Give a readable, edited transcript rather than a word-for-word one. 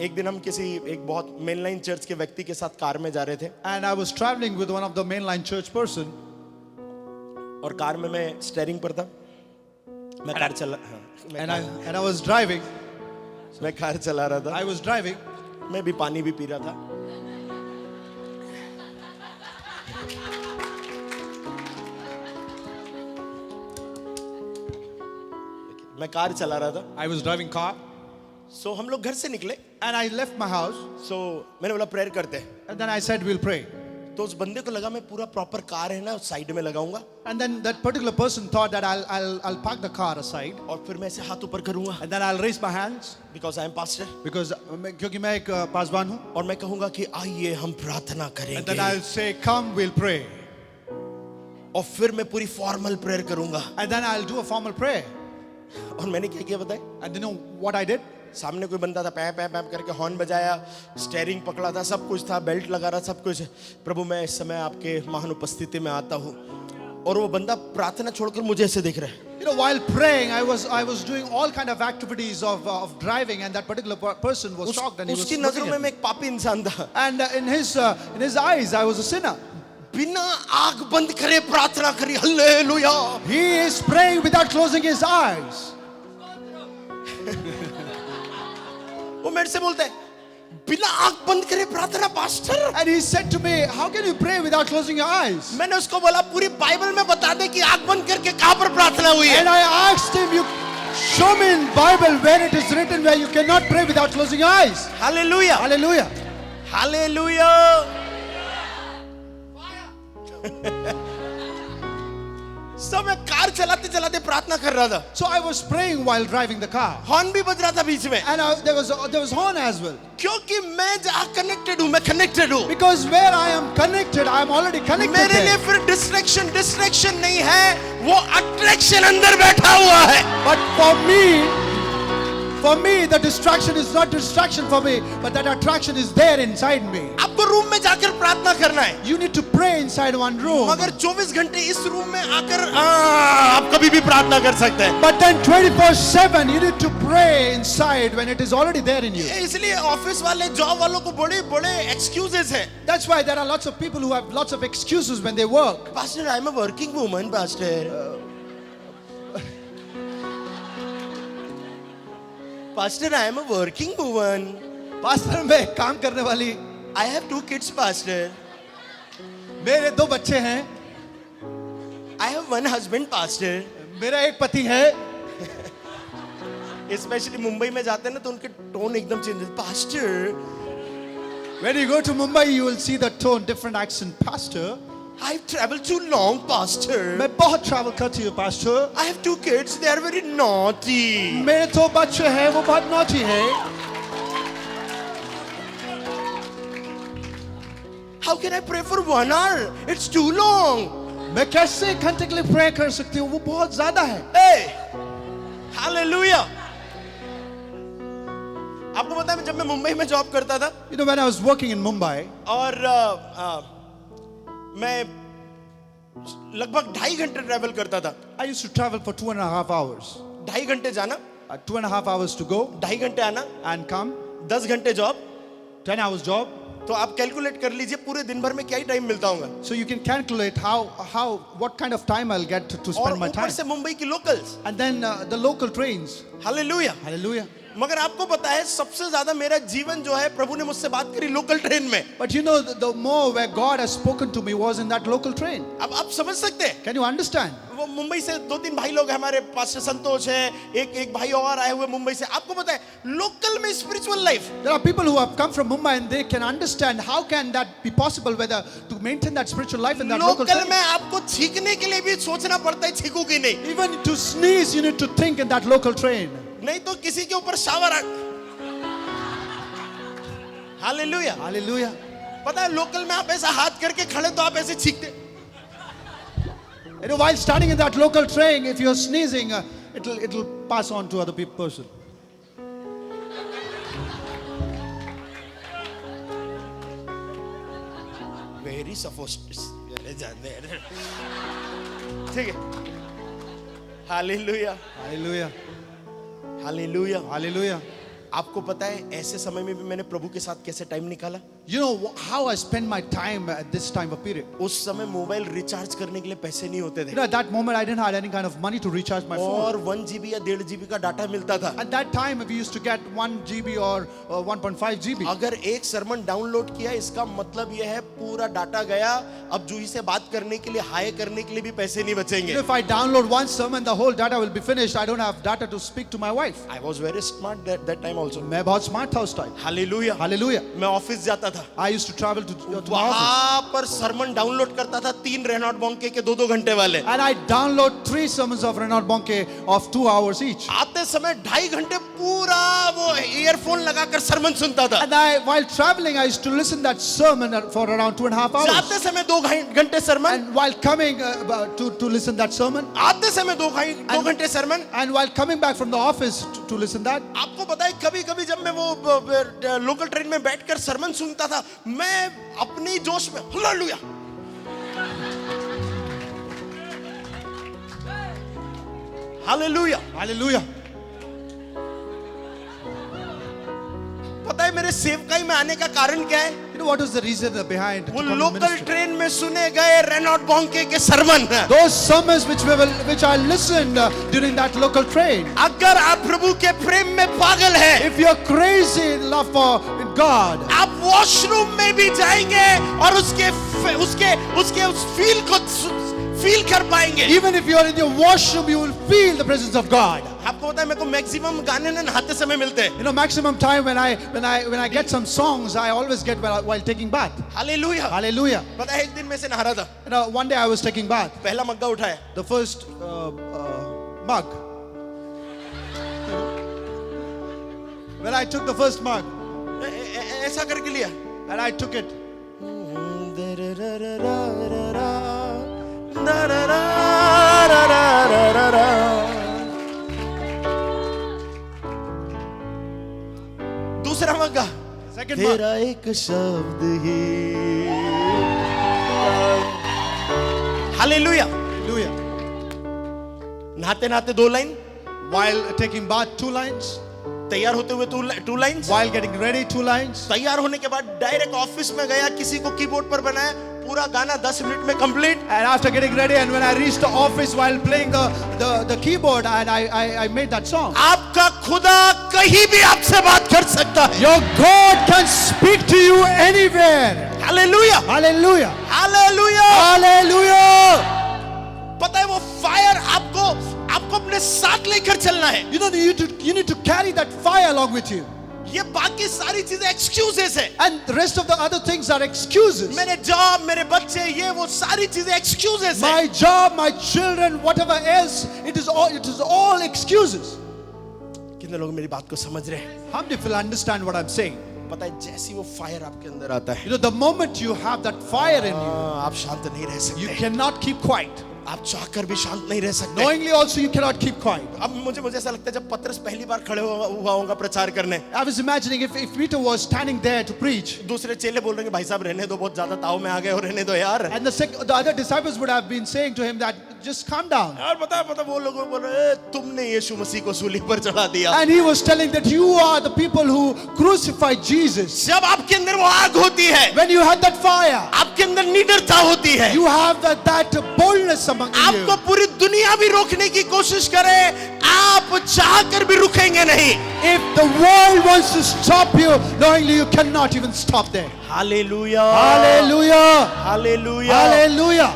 एक दिन हम किसी एक बहुत मेनलाइन चर्च के व्यक्ति के साथ कार में जा रहे थे And I was traveling with one of the mainline church person. और कार में मैं स्टीयरिंग पर था। मैं कार चला And I was driving. मैं कार चला रहा था। I was driving. मैं भी पानी भी पी रहा था। मैं कार चला रहा था। I was driving car. सो हम लोग घर से निकले। And I left my house. सो मैंने बोला प्रेयर करते हैं। And then I said, we'll pray. तो उस बंदे को लगा मैं पूरा प्रॉपर कार है ना साइड में लगाऊंगा And then that particular person thought that I'll park the car aside. और फिर मैं ऐसे हाथ ऊपर करूंगा And then I'll raise my hands. Because I am pastor Because क्योंकि मैं एक पासवान हूँ. और मैं कहूंगा कि आइए हम प्रार्थना And करेंगे then I'll say, come, we'll pray. और फिर मैं पूरी फॉर्मल प्रेयर करूंगा। And then I'll do a formal prayer. और मैंने क्या किया बताए? And you know what I did? सामने कोई बंदा था, पैं पैं पैं करके हॉर्न बजाया, स्टीयरिंग पकड़ा था, सब कुछ था, बेल्ट लगा रहा, सब कुछ। प्रभु मैं इस समय आपके महान उपस्थिति में आता हूँ। और वो बंदा प्रार्थना छोड़कर मुझे ऐसे देख रहा है। You know, while praying, I was doing all kind of activities of driving, and that particular person was shocked, and he was उसकी looking नजरों at में me. मैं एक पापी इंसान था। And in his eyes, I was a sinner. बिना आंख बंद करे प्रार्थना करी, hallelujah. He is praying without closing his eyes. वो मेरे से बोलता है बिना आंख बंद करे प्रार्थना pastor. And he said to me, how can you pray without closing your eyes? मैंने उसको बोला पूरी बाइबल में बता दे कि आंख बंद करके कहां पर प्रार्थना हुई है। And I asked him, you show me in Bible where it is written where you cannot pray without closing your eyes. Hallelujah, Hallelujah. Hallelujah. सब मैं कार चलाते चलाते प्रार्थना कर रहा था। So I was praying while driving the car. Horn भी बज रहा था बीच में। And there was horn as well. क्योंकि मैं जहां कनेक्टेड हूं, मैं कनेक्टेड हूं। Because where I am connected, I am already connected मेरे लिए there. फिर डिस्ट्रैक्शन नहीं है, वो अट्रैक्शन अंदर बैठा हुआ है। But for me, the distraction is not distraction for me, but that attraction is there inside me. आपको रूम में जाकर प्रार्थना करना है। You need to pray inside one room. मगर 24 घंटे इस रूम में आकर आप कभी भी प्रार्थना कर सकते हैं। But then 24/7 you need to pray inside when it is already there in you. इसलिए ऑफिस वाले जॉब वालों को बड़े बड़े एक्सक्यूजेस हैं। That's why there are lots of people who have lots of excuses when they work. Pastor I am a working woman pastor. Pastor I am a working woman. Pastor मैं काम करने वाली, I have 2 kids pastor. मेरे 2 बच्चे हैं, I have 1 husband pastor. मेरा एक पति है। स्पेशली मुंबई में जाते हैं ना तो उनके टोन एकदम चेंज है। Pastor When you go to Mumbai, you will see the tone, different accent. Pastor, I travel too long, pastor. मैं बहुत travel करती हूँ, pastor. I have 2 kids, they are very naughty. मेरे 2 बच्चे हैं, वो बहुत naughty हैं. How can I pray for 1 hour? It's too long. मैं कैसे 1 घंटे के लिए pray कर सकती हूँ? वो बहुत ज़्यादा है. Hey, hallelujah. आपको पता है जब मैं मुंबई में जॉब करता था, You know, when I was working in Mumbai, और मैं लगभग 2.5 घंटे ट्रैवल करता था। I used to travel for 2.5 hours. 2.5 घंटे जाना, 2.5 hours to go 2.5 घंटे आना, and come. 10 घंटे जॉब। 10 hours job. तो आप कैलकुलेट कर लीजिए पूरे दिन भर में क्या ही टाइम मिलता होगा। So you can calculate what kind of time I'll get to और spend my ऊपर time. से मुंबई की locals. And then the local trains. Hallelujah. Hallelujah. मगर आपको पता है सबसे ज्यादा मेरा जीवन जो है प्रभु ने मुझसे बात करी लोकल ट्रेन में। But you know, the more where God has spoken to me was in that local train. अब आप समझ सकते हैं। Can you understand? वो मुंबई से 2-3 भाई लोग हमारे पास, संतोष है, एक भाई और आए हुए मुंबई से। आपको पता है लोकल में spiritual life. There are people who have come from Mumbai and they can understand how can that be possible, whether to maintain that spiritual life in that local local train. में आपको छींकने के लिए भी सोचना पड़ता है छीकू की नहीं। Even to sneeze, you need to think in that local train. नहीं तो किसी के ऊपर शावर। हालेलुया। Hallelujah. पता है लोकल में आप ऐसा हाथ करके खड़े तो आप ऐसे छींकते। You know, while standing in that local train, if you're sneezing, it'll pass on to other person. Very sophisticated. ठीक है। Hallelujah, Hallelujah. हालेलुया। Hallelujah. आपको पता है ऐसे समय में भी मैंने प्रभु के साथ कैसे टाइम निकाला? You know how I spend my time at this time of period. उस समय मोबाइल रिचार्ज करने के लिए पैसे नहीं होते You थे know, at that moment I didn't have any kind of money to recharge my phone. और 1 GB या 1.5 GB का डाटा मिलता था। At that time, we used to get 1 GB or 1.5 GB. अगर एक सरमन डाउनलोड किया इसका मतलब यह है पूरा डाटा गया, अब जूही से बात करने के लिए, हाय करने के लिए भी पैसे नहीं बचेंगे। If I download one sermon, the whole data will be finished. I don't have data to speak to my wife. I was very smart that time also. मैं बहुत smart था उस time. Hallelujah. Hallelujah. मैं office जाता था, I used to travel to my office. वहां पर Sarman download करता था 3 रेनॉल्ड बॉन्के के 2-2 घंटे वाले। And I download 3 sermons of Reinhard Bonnke of 2 hours each. आते समय 2.5 घंटे पूरा वो ईयरफोन लगाकर सरमन सुनता था। And while traveling, I used to listen that sermon for around 2.5 hours. जाते समय 2 घंटे Sarman, And while coming to listen that sermon, आते समय 2 घंटे Sarman. and while coming back from the office to listen that, आपको पता है कभी-कभी जब मैं वो लोकल ट्रेन में बैठकर सरमन सुनता था, मैं अपनी जोश में हालेलुया, हालेलुया, hallelujah. पता है मेरे सेवकाई में आने का कारण क्या है? You know what was the reason behind वो to come to local ministry? Train में सुने गए रेनॉल्ड बॉन्के के Sarman. Those sermons which I listened during that local train. अगर आप प्रभु के प्रेम में पागल हैं, If you're crazy in love for God, आप वॉशरूम में भी जाएंगे और उसके उस फील को फील कर पाएंगे। even if you're in your washroom, you will feel the presence of God. आपको पता है मेरे को मैक्सिमम गाने ना नहाते समय मिलते हैं। You know, maximum time when I get some songs, I always get while taking bath. Hallelujah. Hallelujah. पता है एक दिन में से नहा रहा था, You know, one day I was taking bath. पहला मग्गा उठाया, The first mug. When I took the first mug ऐसा करके लिया, and I took it, दूसरा मग्गा, second mug. तेरा एक शब्द ही, हालेलुया। Hallelujah. नहाते नहाते 2 line, While taking bath, 2 lines. तैयार होते हुए 2 lines, While getting ready, 2 lines. तैयार होने के बाद डायरेक्ट ऑफिस में गया, किसी को कीबोर्ड पर बनाया, पूरा गाना 10 मिनट में complete. And after getting ready, and when I reached the office while playing the keyboard, and I made that song. आपका खुदा कहीं भी आपसे बात कर सकता है। Your God can speak to you anywhere. Hallelujah, Hallelujah. Hallelujah. Hallelujah. पता है वो फायर आपको अपने साथ लेकर चलना है। You know, you need to carry that fire along with you. ये बाकी सारी चीजें एक्सक्यूजेस है। And the rest of the other things are excuses. मेरे जॉब, मेरे बच्चे, ये वो सारी चीजें एक्सक्यूजेस है। My job, my children, whatever else, it is all excuses. कितने लोग मेरी बात को समझ रहे हैं? How many people understand what I'm saying? पता है जैसी वो फायर आपके अंदर आता है, You know, the moment you have that fire in you, आप शांत नहीं रह you सकते। cannot keep quiet. आप चाहकर भी शांत नहीं रह सकते। Knowingly also, you cannot keep quiet. अब मुझे ऐसा लगता है जब पतरस पहली बार खड़े हुआ होगा प्रचार करने, I was imagining if Peter was standing there to preach, दूसरे चेले बोल रहे हैं भाई साहब रहने दो, बहुत ज्यादा ताव में आ गए हो, रहने दो यार। and the other disciples would have been saying to him that just calm down. और पता वो लोग बोल रहे तुमने यीशु मसीह को सूली पर चढ़ा दिया। And he was telling that you are the people who crucified Jesus. जब आपके अंदर वो आग होती है, When you had that fire, आपके अंदर निडरता होती है, you have that boldness among you. आपको पूरी दुनिया भी रोकने की कोशिश करे, आप चाहकर भी रुकेंगे नहीं। If the world wants to stop you, knowingly you cannot even stop there. Hallelujah, Hallelujah. Hallelujah. Hallelujah.